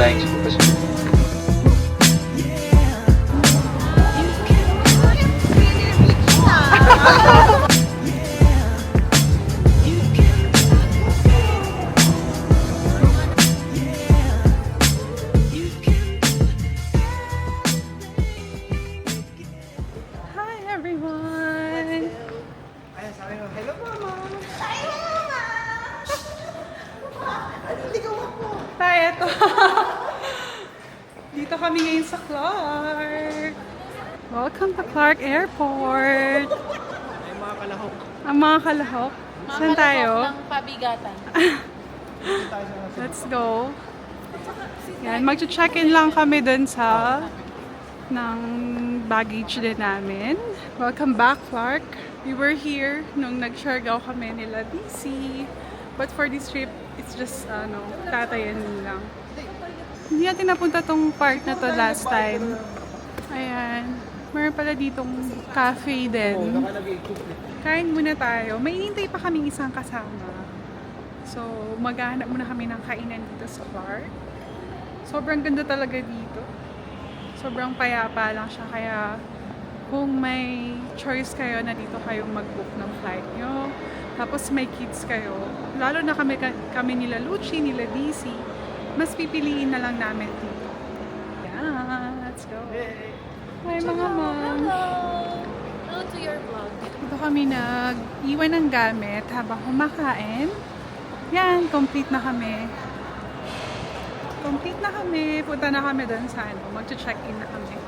Flying School Pacific. Hi everyone! Ayan, sabi mo, hello mama! Tayo ito. Dito kami ngayon sa Clark. Welcome to Clark Airport. Ay, mga kalahok. Ang mga kalahok. Saan tayo? ng pabigatan. Let's go. Yan, mag-check-in lang kami dun sa ng baggage din namin. Welcome back, Clark. We were here nung nag-Siargao kami nila DC. But for this trip, it's just, tatayan lang. Hindi natin napunta tong part na to last time. Ayan. Meron pala ditong cafe din. Kain muna tayo. May inintay pa kaming isang kasama. So, maghahanap muna kami ng kainan dito sa Clark. Sobrang ganda talaga dito. Sobrang payapa lang siya. Kaya, kung may choice kayo na dito kayong mag-book ng flight nyo, tapos may kids kayo, lalo na kami nila Lucci, nila DC, mas pipiliin na lang namin dito. Yeah, let's go. Hi mga mom. Hello to your vlog. Dito kami nag-iwan ng gamit habang kumakain. Yan, complete na kami. Complete na kami. Punta na kami doon sa mag-check-in na kami.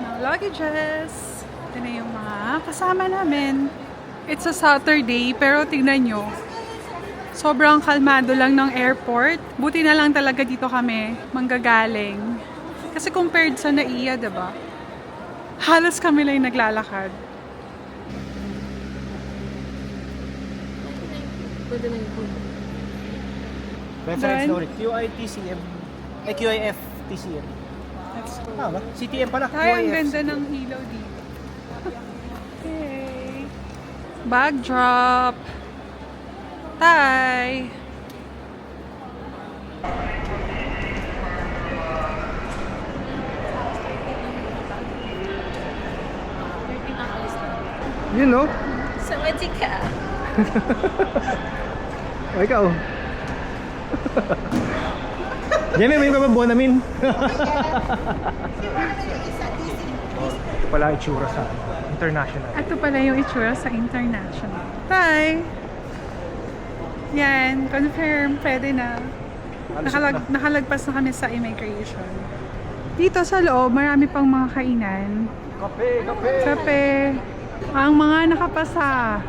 Ng luggages. Ito na yung mga kasama namin. It's a Saturday, pero tignan nyo. Sobrang kalmado lang ng airport. Buti na lang talaga dito kami manggagaling. Kasi compared sa NAIA, diba? Halos kami lang yung naglalakad. Pwede na yung Reference Then, story. QITCM. Ay, QIF TCM. Let's go. Ah, ba? CTM pala. Ay, ang QIF. ganda ng ilaw dito. Okay. Bag drop. Tay. Yung pinakalis na. Yun, no? Sa Magica. O, ikaw. Jemmy, may ka ba Bonamin? Ito pala ang itsura sa international. Ito pala yung itsura sa international. Tay. Yan. Confirm. Pwede na. Nakalagpas na kami sa immigration. Dito sa loob, marami pang mga kainan. Kape, kape! Kape. Ang mga nakapasa.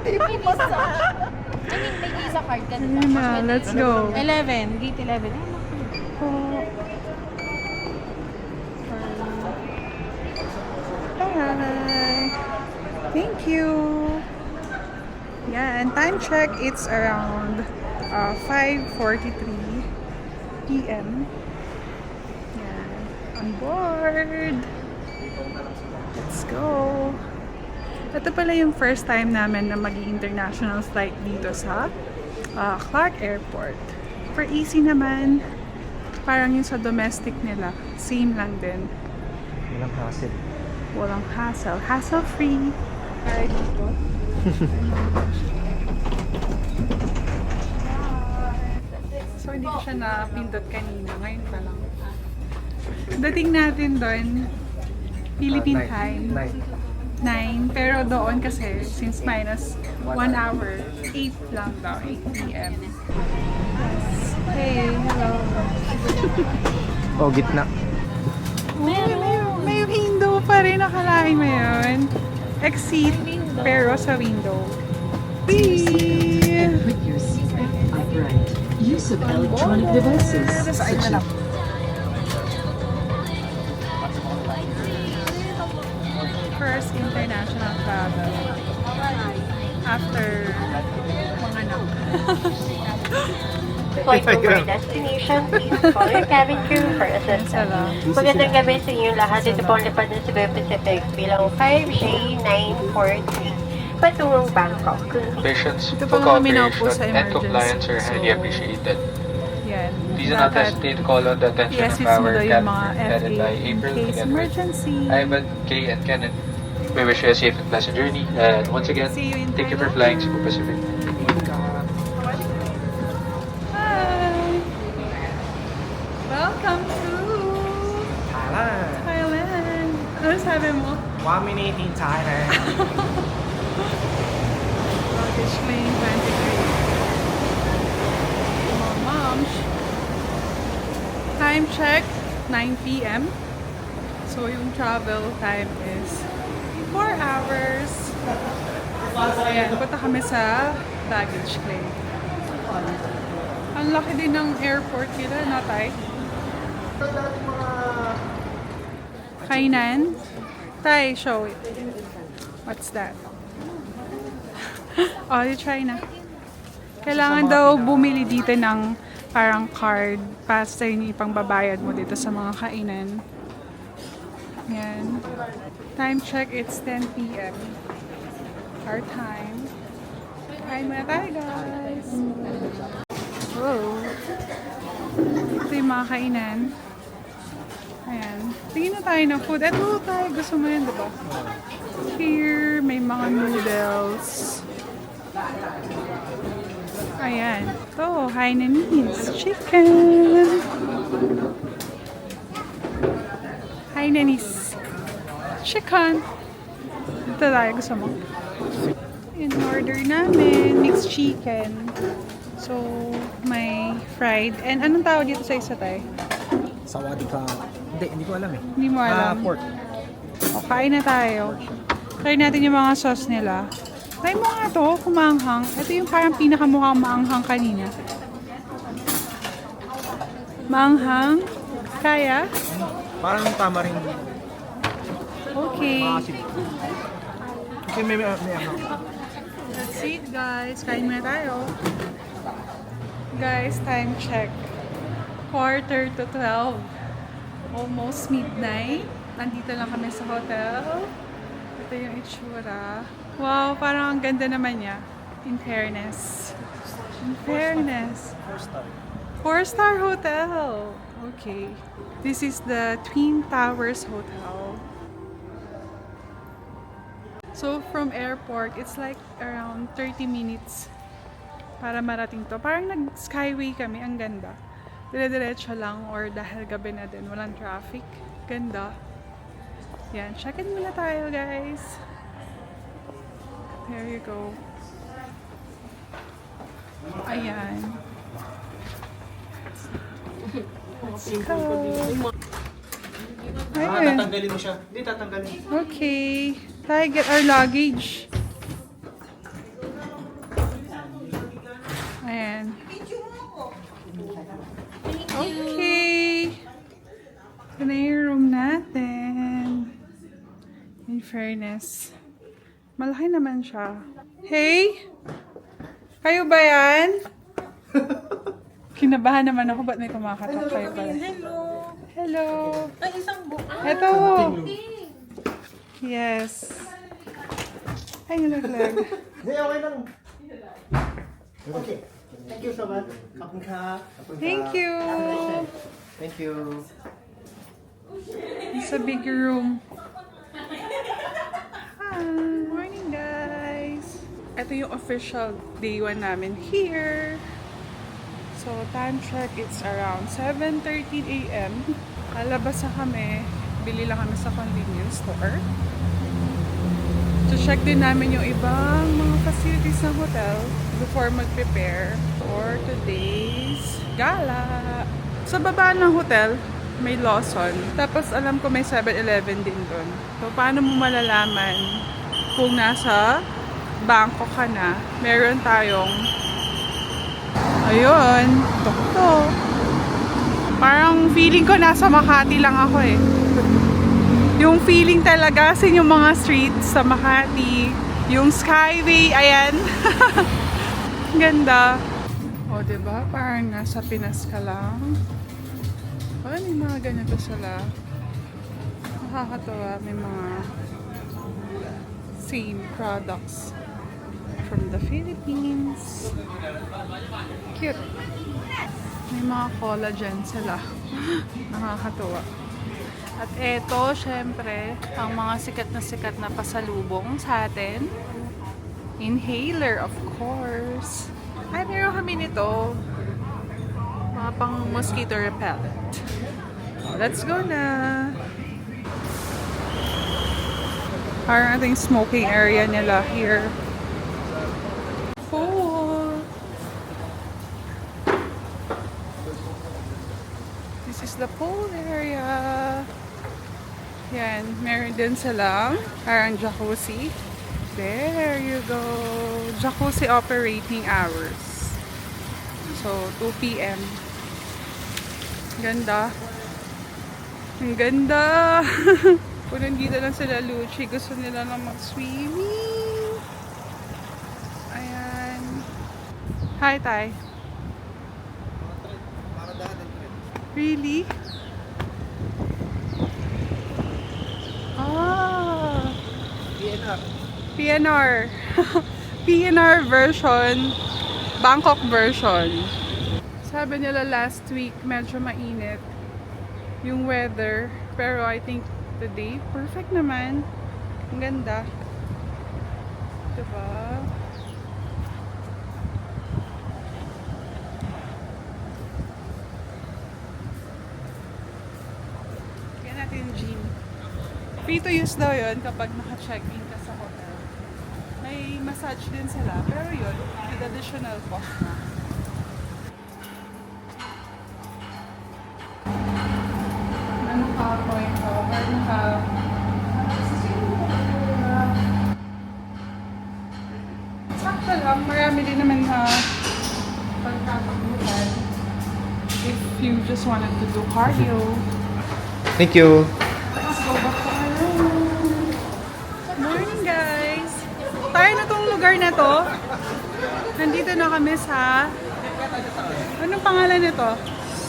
May visa. I mean, may visa card ka diba? Yun na, let's go. 11. Gate 11. Hi. Thank you. Yeah, and time check, it's around 5:43 p.m. Yeah, on board. Let's go. Ito pala yung first time namin na mag-international flight dito sa Clark Airport. For easy naman, parang yung sa domestic nila, same lang din. Walang hassle. Walang hassle. Hassle-free. Para dito. So, hindi ko siya napindot kanina. Ngayon pa lang. Dating natin doon, Philippine time. 9. Pero doon kasi, since minus 1 hour, 8 lang daw. 8 p.m. Hey, hello. Oh, gitna. May window pa rin. Nakalain mo yun. Exit, pero sa window. Whee! Put your seatbelt upright. Use of electronic devices such as First international travel. After mga anak. Flight over your destination, please call your cabin crew for assistance. Magandang gabi sa inyo lahat. Ito po ang lipad ng Cebu Pacific bilang 5J943 patungong Bangkok. Patience Ito for pa nga kami naupo cooperation sa and emergency. compliance are highly So, appreciated. Please do not Dapat hesitate to call on the attention yes, of our yung cabin mga crew headed FA by in April case together with emergency. Ivan, Kay, and Kenneth. We wish you a safe and pleasant journey. And once again, See you in thank you for Thailand. flying Cebu Pacific. Hi! Welcome to Thailand. Thailand. Ano sabi mo? 1 minute in Thailand. Luggage claim 23. Mga moms. Time check, 9 p.m. So yung travel time is 4 hours. Ayan, punta kami sa baggage claim. Ang laki din ng airport nila, no, Tay? Kainan? Tay, show it. What's that? Oh, you try na. Kailangan daw bumili dito ng parang card. Basta yung ipangbabayad mo dito sa mga kainan. Yan. Time check, it's 10 p.m. Our time. Kain muna tayo, guys. Whoa. Ito yung mga kainan. Ayan. Tingin na tayo ng food. Eto tayo. Gusto mo yan, diba? Here, may mga noodles. Ayan. Ito, Hainanese chicken. Hainanese chicken. Ito tayo. Gusto mo? In order namin, mixed chicken. So, may fried. And anong tawag dito sa isa tayo? Sawadi ka. Hindi ko alam eh. Hindi mo alam. Pork. O, kain na tayo. Try natin yung mga sauce nila. Try mo nga to, kumanghang. Ito yung parang pinakamukhang maanghang kanina. Maanghang? Kaya? Parang tama rin. Okay. Maasim. Kasi may ano. That's it, guys. Kain muna tayo. Guys, time check. 11:45. Almost midnight. Nandito lang kami sa hotel. Ito yung itsura. Wow, parang ang ganda naman niya. In fairness. In fairness. 4-star hotel. Okay. This is the Twin Towers Hotel. So, from airport, it's like around 30 minutes para marating to. Parang nag-skyway kami. Ang ganda. Dire-diretso lang or dahil gabi na din. Walang traffic. Ganda. Yan. Check-in muna tayo, guys. There you go. Ayan. Let's go. Ayan. Tatanggalin mo siya. Hindi, tatanggalin. Okay. Tayo get our luggage. Ayan. Okay. Ito na yung room natin. In fairness. Malaki naman siya. Hey! Kayo ba yan? Kinabahan naman ako. Ba't may kumakatok kayo pala? Hello! Hello! Ay, isang buka. Ito! Yes. Ay, nalaglag. Hindi, okay lang. Okay. Thank you so much. Kapag ka. Thank you! Thank you. It's a big room. Hi! Morning, guys! Ito yung official day 1 namin here. So, time check, it's around 7:13 a.m. Alabas na kami. Bili lang kami sa convenience store. So, check din namin yung ibang mga facilities ng hotel before mag-prepare for today's gala. Sa baba ng hotel, may Lawson. Tapos, alam ko may 7-Eleven din doon. So, paano mo malalaman kung nasa Bangkok ka na? Meron tayong ayun, tok-tok. Parang feeling ko nasa Makati lang ako eh. Yung feeling talaga sa yung mga streets sa Makati. Yung skyway, ayan. Ganda. O, diba? Parang nasa Pinas ka lang. O, may mga ganito sila. Nakakatawa. May mga same products from the Philippines. Cute. May mga collagen sila. Nakakatuwa. At eto, syempre, ang mga sikat na pasalubong sa atin. Inhaler, of course. Ay, meron kami nito. Mga pang mosquito repellent. Let's go na! Parang ating smoking area nila here. Cool! This is the pool area. Yan, meron din silang parang jacuzzi. There you go. Jacuzzi operating hours. So, 2 p.m. Ganda. Ang ganda! Kung nandito lang sila Lucci, gusto nila lang mag-swimming. Ayan. Hi, Tay. Really? Ah! PNR. PNR version. Bangkok version. Sabi nila last week, medyo mainit yung weather. Pero I think today, perfect naman. Ang ganda. Diba? Kaya natin yung gym. Free to use daw yun kapag naka-check-in ka sa hotel. May massage din sila. Pero yun, with additional cost na. Naka-point ko. Or sakto lang. Marami din naman na pagkakabuhan. If you just wanted to do cardio. Thank you. Let's go back to our room. Good morning, guys! Tayo na tong lugar na to. Nandito na kami sa... Anong pangalan nito?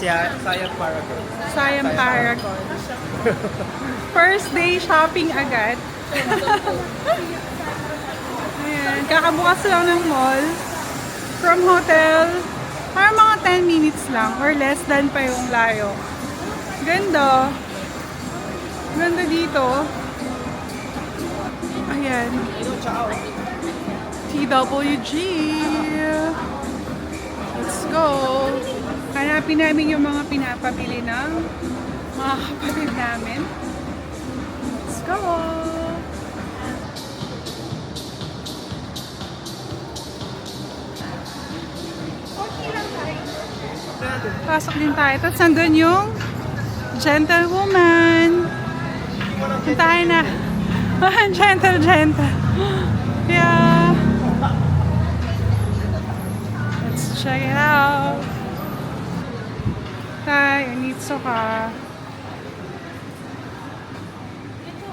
Sayang Paragon. Siam Paragon. First day shopping agad. Ayan, kakabukas lang ng mall. From hotel, parang mga 10 minutes lang or less than pa yung layo. Ganda. Ganda dito. Ayan. TWG. Let's go. Hanapin namin yung mga pinapabili ng mga kapatid namin. Let's go. Pasok din tayo. Tapos nandun yung gentlewoman. Puntahan na. Gentle. Yeah. Let's check it out. Tay, anitso ka.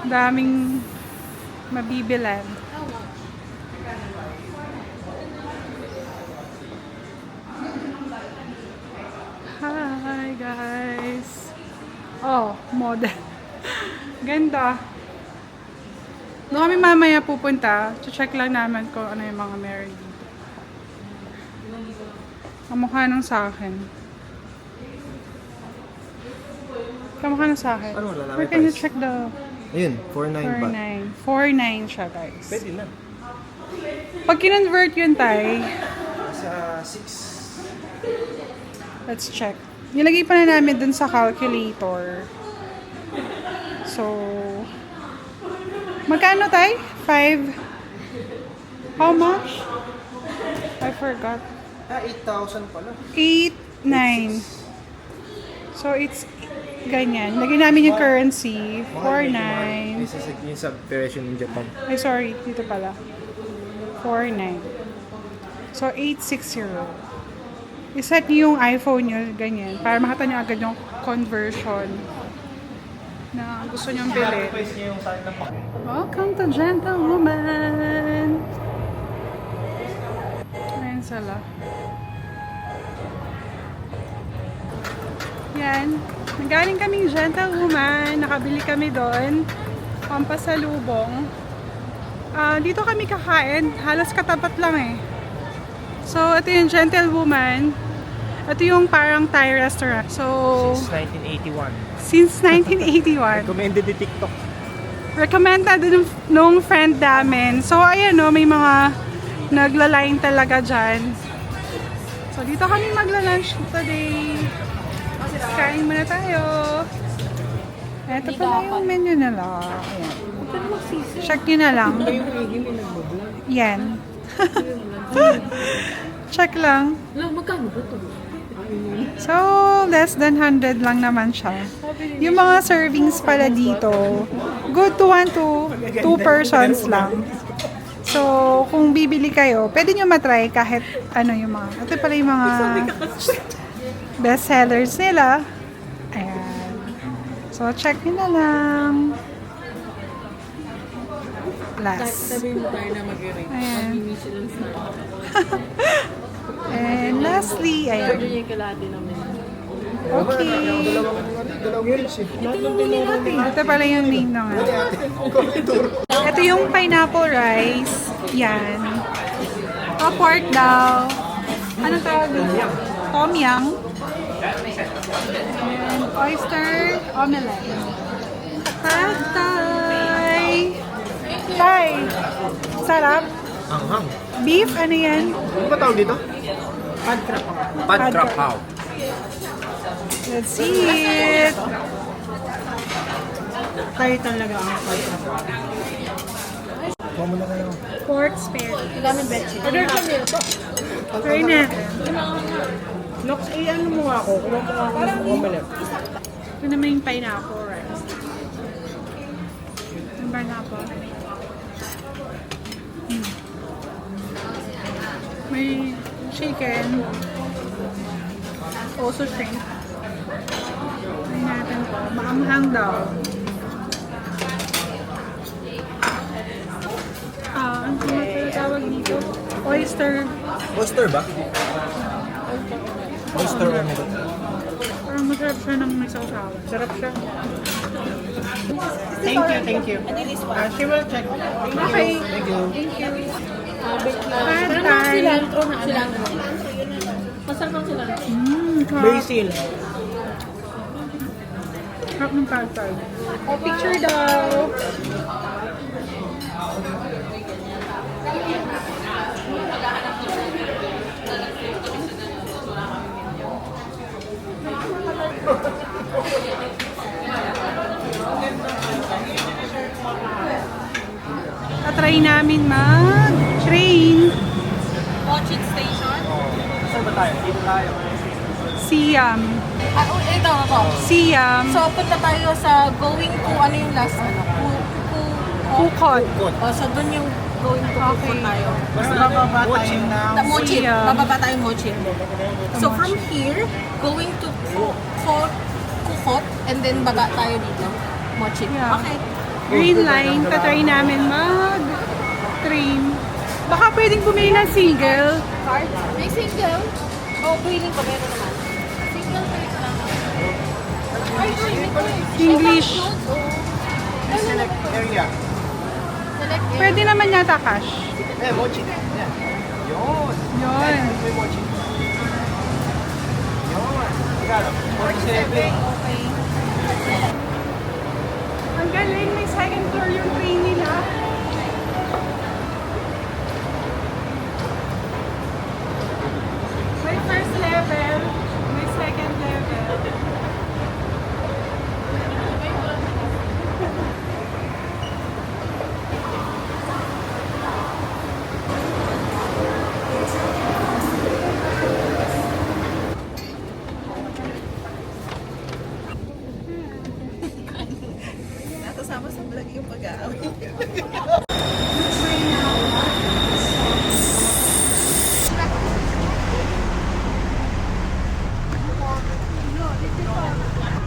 Daming mabibilan. Hi guys. Oh, model. Ganda. Doon kami mamaya pupunta. Check lang naman kung ano yung mga meron dito. Kamukha nung sa akin. Kamukha nung sa akin. Ano, lalaki Where can you price? check the... Ayun, 4.9 ba? 4.9 siya, guys. Pwede na. Pag kinonvert yun, Tay, Sa 6. let's check. Nilagay pa na namin dun sa calculator. So, magkano, Tay? 5? How much? I forgot. 8,000 pala. 8.9. So, it's ganyan. Lagyan namin yung currency. 4.9. Yung sa operation in Japan. Ay, sorry. Dito pala. 4.9. So, 860. I-set niyo yung iPhone nyo, ganyan. Para makita nyo agad yung conversion na gusto nyong bilhin. Welcome to Gentlewoman! Ayan sila. Yan. Nanggaling kaming Gentlewoman. Nakabili kami doon. Pampasalubong. Dito kami kakain. Halos katapat lang eh. So, ito yung Gentlewoman. Ito yung parang Thai restaurant. So, Since 1981. since 1981. Recommended ni TikTok. Recommended nung friend namin. So, ayan no, may mga nagla-line talaga dyan. So, dito kami magla-lunch today. Kain muna tayo. Ito pala yung menu nila. Ayan. Check nyo na lang. Yan. Check lang. So, less than 100 lang naman siya. Yung mga servings pala dito, good to 1 to 2 persons lang. So, kung bibili kayo, pwede nyo matry kahit ano yung mga, ito pala yung mga best sellers nila. Ayan. So, check nyo na lang. Last. Ayan. And lastly, ayan. Okay. Ito pala yung name ng ano. Ito yung pineapple rice. Yan. Pork daw. Ano tawag dito? Tom yum. And oyster omelette. Pad Thai. Thai. Sarap. Anghang. Beef, ano yan? Ano ba tawag dito? Pad Krapaw. Let's see it. Tayo talaga ang pagkakataon. Kuha mo na kayo. Pork spare. Gamit betchin. Order kami. Try natin. Nox, ano mo nga ako? Kuha mo nga ako ng omelette. Ito naman yung pineapple rice. Yung pineapple. May chicken. Also shrimp. Try natin po. Maanghang daw. Ano ba tawag dito? Oyster. Oyster ba? Oyster omelette. Parang masarap siya ng may sausawan. Sarap siya. Thank you. She will check. Okay. Thank you. Pad Thai. Masarap ang sila. Basil. Sarap ng pad Thai. Oh, picture daw. Tatry namin mag-train. Watch it station. Saan ba tayo? Dito tayo. Siam. Ito. Siam. So, punta tayo sa going to, ano yung last, Pukot. So, dun yung going to Pukot tayo. Basta bababa tayo ng... Mochi. Siam. Bababa tayo Mochi. So, from here, going to Pukot, and then baba tayo dito. Mochi. Yeah. Okay. Green line. Tatry namin mag-train. Baka pwedeng bumili ng single. Card? May single? Oh, billing ko. Meron naman. Single pay lang. Ay, English. Select area. Select it. Pwede naman yata cash. Mochi. Yan. Yun. Yun. May mochi. Yun. Magkano? 47. Okay. Ang galing. May second floor yung train nila. May first level. May second level.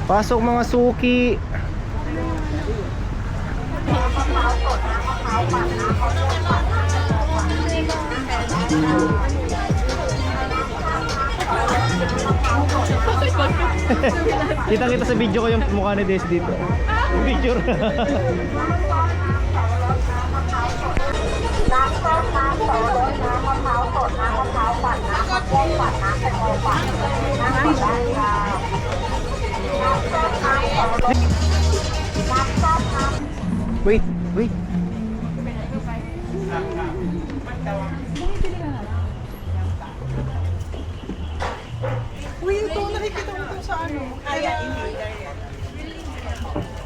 Pasok mga suki. Kita-kita sa video ko yung mukha ni Des dito. Picture. Wait, wait. Uy, ito, nakikita mo ito sa ano? Kaya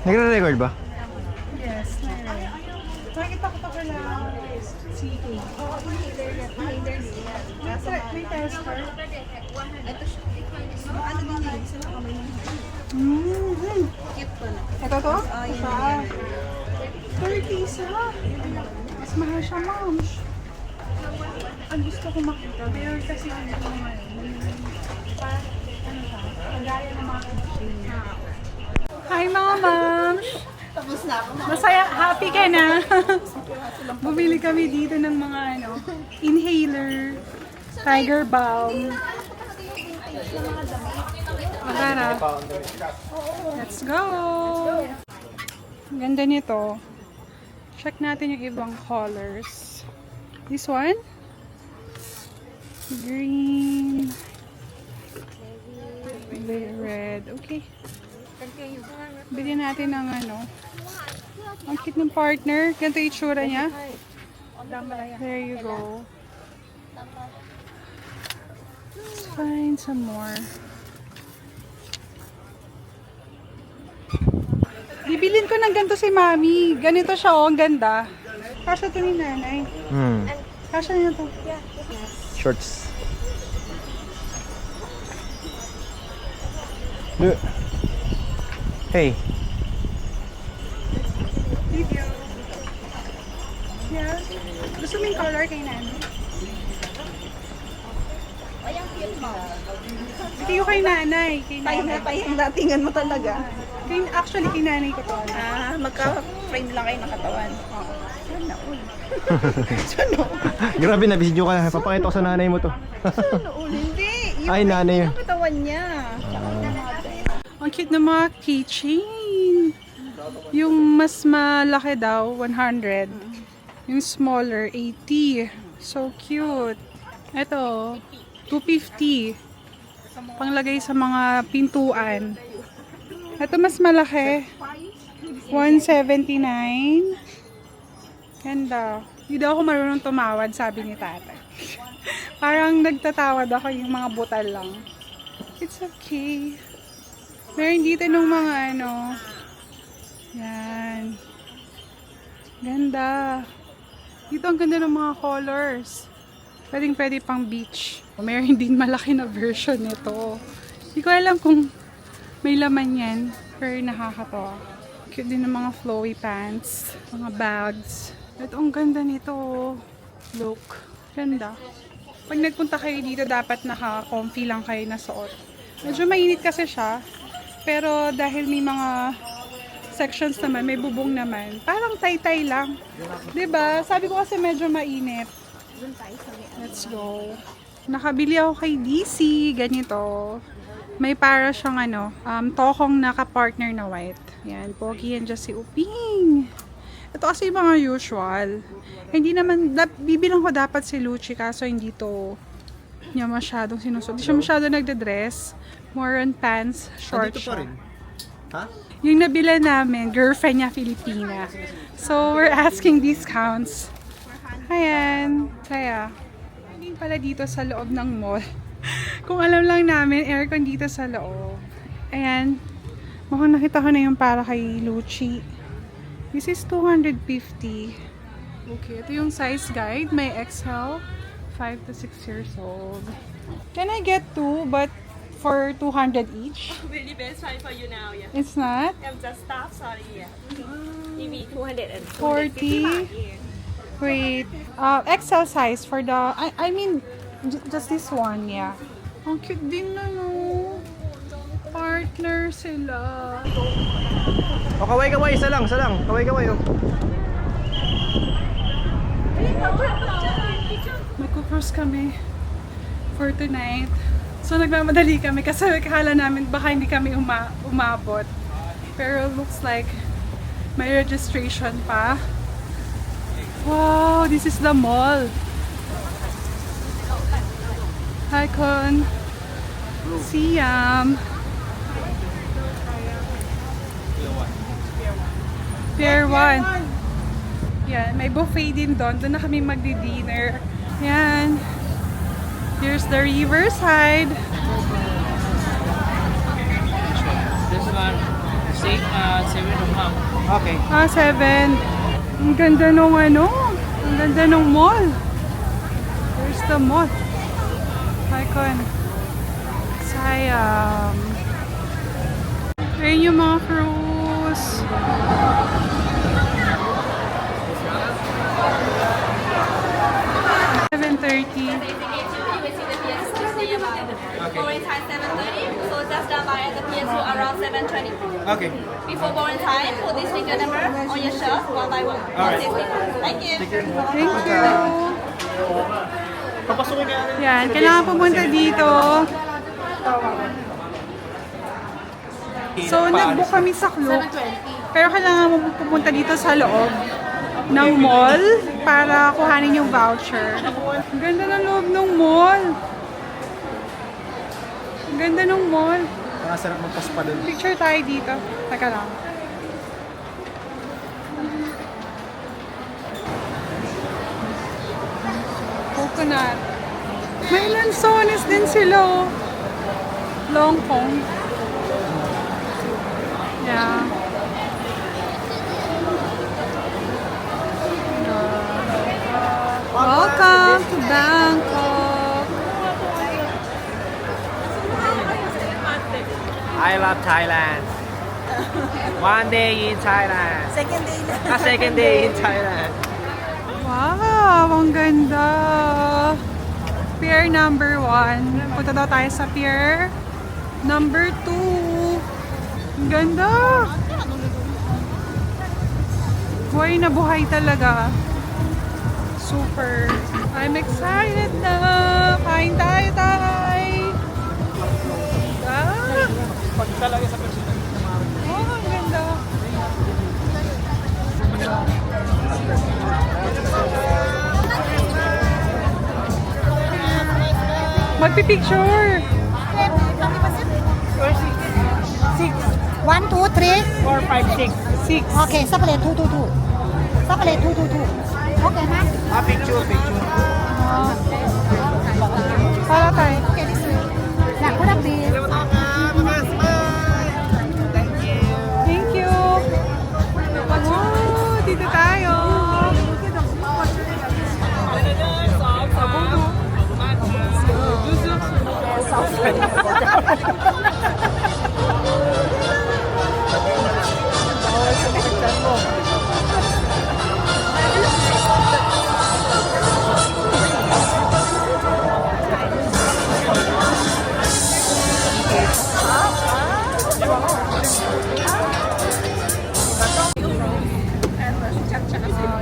Nagre-record ba? Yes, nakikita ko pa pala CK. Oo, inhaler niya. May tester. Ito siya. Ano din yun? Isa lang kamay mo. Cute pala. Ito to? Isa. 30 isa. Mas mahal siya, ma'am. Ang gusto ko makita. Pero kasi ano ko ngayon. Parang, ano siya? Kagaya ng mga kitchen. Hi, mga moms! Tapos na ako. Masaya, happy ka na. Bumili kami dito ng mga ano, inhaler, tiger balm. Magara. Let's go! Ang ganda nito. Check natin yung ibang colors. This one? Green. Red. Okay. Bili natin ng ano. Ang cute ng partner. Ganito yung itsura niya. There you go. Let's find some more. Bibilin ko ng ganito si Mami. Ganito siya, oh. Ang ganda. Kasya to ni nanay. Kasya niya to. Shorts. Look. Hey. Video. Yeah. Gusto mo yung color kay nanay? Ay, ang cute mo. Ito yung kay nanay. Kay nanay. Payang datingan mo talaga. Actually, kay nanay ko to. Magka-frame lang kayo ng katawan. Sana all. Grabe na, video ka. Papakita ko sa nanay mo to. Sana all. Hindi. Ay, nanay yun. Yung katawan niya. Ang cute ng mga keychain. Yung mas malaki daw, 100. Yung smaller, 80. So cute. Ito, 250. Panglagay sa mga pintuan. Ito mas malaki. 179. Ganda. Hindi daw ako marunong tumawad, sabi ni tatay. Parang nagtatawad ako yung mga butal lang. It's okay. Meron dito nung mga ano. Yan. Ganda. Dito ang ganda ng mga colors. Pwede pang beach. Meron din malaki na version nito. Hindi ko alam kung may laman yan. Pero nakakatawa. Cute din ng mga flowy pants. Mga bags. Ito ang ganda nito. Look. Ganda. Pag nagpunta kayo dito, dapat naka-comfy lang kayo na suot. Medyo mainit kasi siya. Pero dahil may mga sections naman, may bubong naman. Parang tay-tay lang. 'Di ba? Sabi ko kasi medyo mainit. Let's go. Nakabili ako kay DC. Ganito. May para siyang ano, tokong naka-partner na white. Yan. Pogi yan dyan si Uping. Ito kasi yung mga usual. Hindi naman, bibilang ko dapat si Lucci kaso hindi to niya masyadong sinusunod. Hindi siya masyado nagde-dress. More on pants, short Andito pa siya. rin. Ha? Yung nabila namin, girlfriend niya Filipina. So, we're asking discounts. Ayan. Kaya, hindi pala dito sa loob ng mall. Kung alam lang namin, aircon dito sa loob. Ayan. Mukhang nakita ko na yung para kay Lucci. This is 250. Okay, ito yung size guide. May XL, 5 to 6 years old. Can I get two, but for 200 each? Really best price for you now, yeah. It's not? I'm just staff, sorry, yeah. Maybe 200 and 40. Wait, XL size for the, I mean, just this one, yeah. Ang cute din na, no? Partner sila. O, kaway-kaway, isa lang. Kaway-kaway, oh. Magko-cruise kami for tonight. So, nagmamadali kami kasi akala namin baka hindi kami umabot. Pero looks like may registration pa. Wow, this is the mall. Icon. Siam. Pier 1. Yan, may buffet din doon. Doon na kami magdi-dinner. Yan. Here's the riverside. This one, 7 Okay. 7. Ang ganda nung ano. Ang ganda nung mall. There's the mall. Icon. Siam. Ayun yung mga cruise. Boarding time 7:30, so just stop by at the PSU around 7:20. Okay. Before boarding time, put this sticker number on your shirt one by one. Alright. Thank you. Thank you. Papasukin ka rin. Yan, kailangan pumunta dito. So, nag-book kami sa Klook. Pero kailangan mo pumunta dito sa loob ng mall para kuhanin yung voucher. Ang ganda ng loob ng mall. Ang ganda ng mall. Nakasarap magpaspa doon. Picture tayo dito. Teka lang. Coconut. May lansones din sila, oh. Longkong. Yeah. Welcome to Bangkok. I love Thailand. One day in Thailand. Second day in Thailand. Wow, ang ganda. Pier number 1. Punta daw tayo sa pier number 2. Ang ganda. Buhay na buhay talaga. Super. I'm excited na. Kain tayo, tay. Ah. Talaga sa personal. Oh, ang ganda. Magpipicture. 1, 2, 3. 4, 5, 6. 6. Okay, separate 2, 2, 2. Separate 2, 2, 2. Okay, ma'am? Picture. Para tayo. Okay, this way. Yeah, put up this. Thank you. Oh, dito tayo.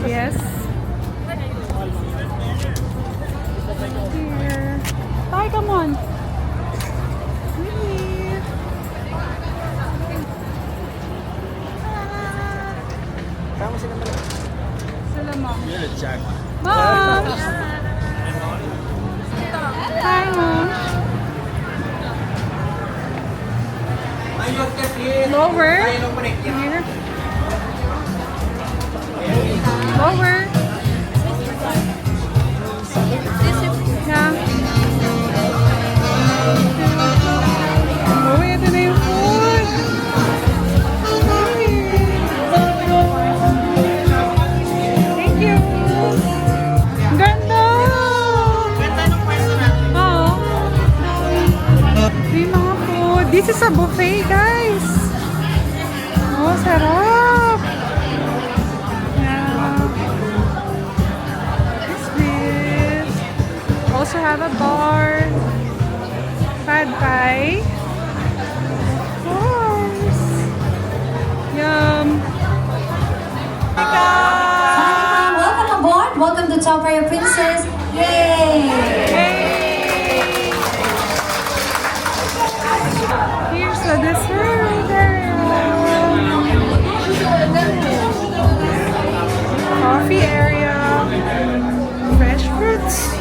Yes. Here. Tay, come on. Really? Sila, mom. Mom! Hi, mom. Lower. Here. Lower. Yeah. Oh, ito na yung food. Thank you. Ganda! Ganda ng pwesto natin. Oo. May mga food. This is a buffet, guys. Oh, sarap. Also have a bar, pad thai, of course, yum. Welcome aboard. Welcome to Top Fire Princess. Yay! Here's the dessert. Coffee area, fresh fruits.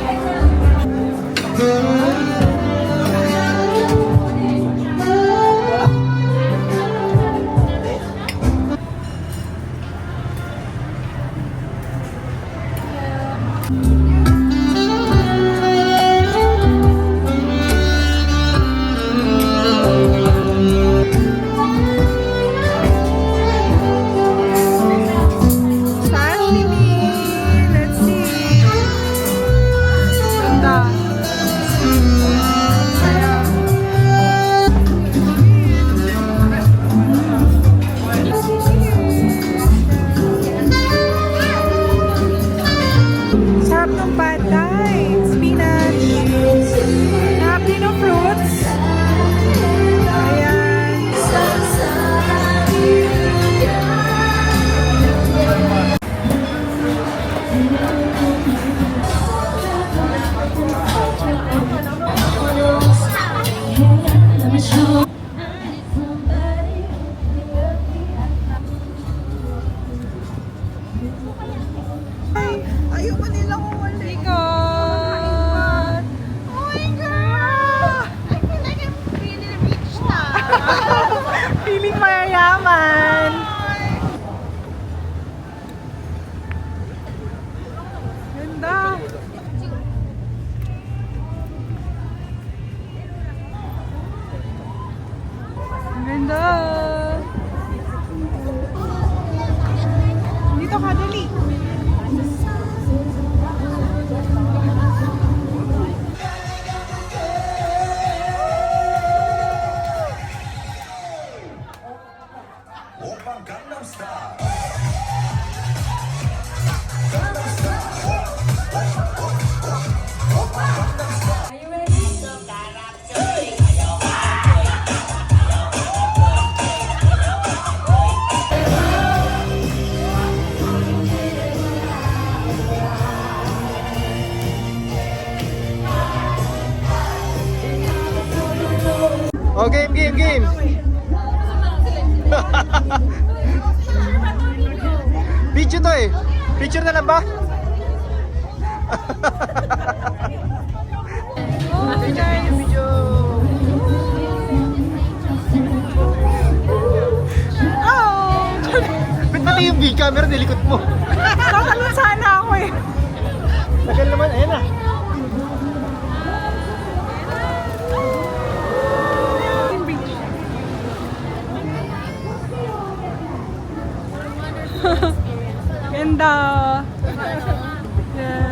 Sashimi! Let's see! Ganda! Sarap ng pad thai! Spinach! Happy ng fruits! Ayan! Ayaw pa nilang umalik. God! Oh my God! I feel like I'm really rich na. Feeling mayayaman. Ganda. Ganda. Dito ka, dali. Oh, game! Video to eh. Picture na lang ba? Oh, guys. Oh! Ba't pati yung camera nilikot mo? Tatalon sana ako eh. Tagal naman, ayan na. Ganda. Yeah.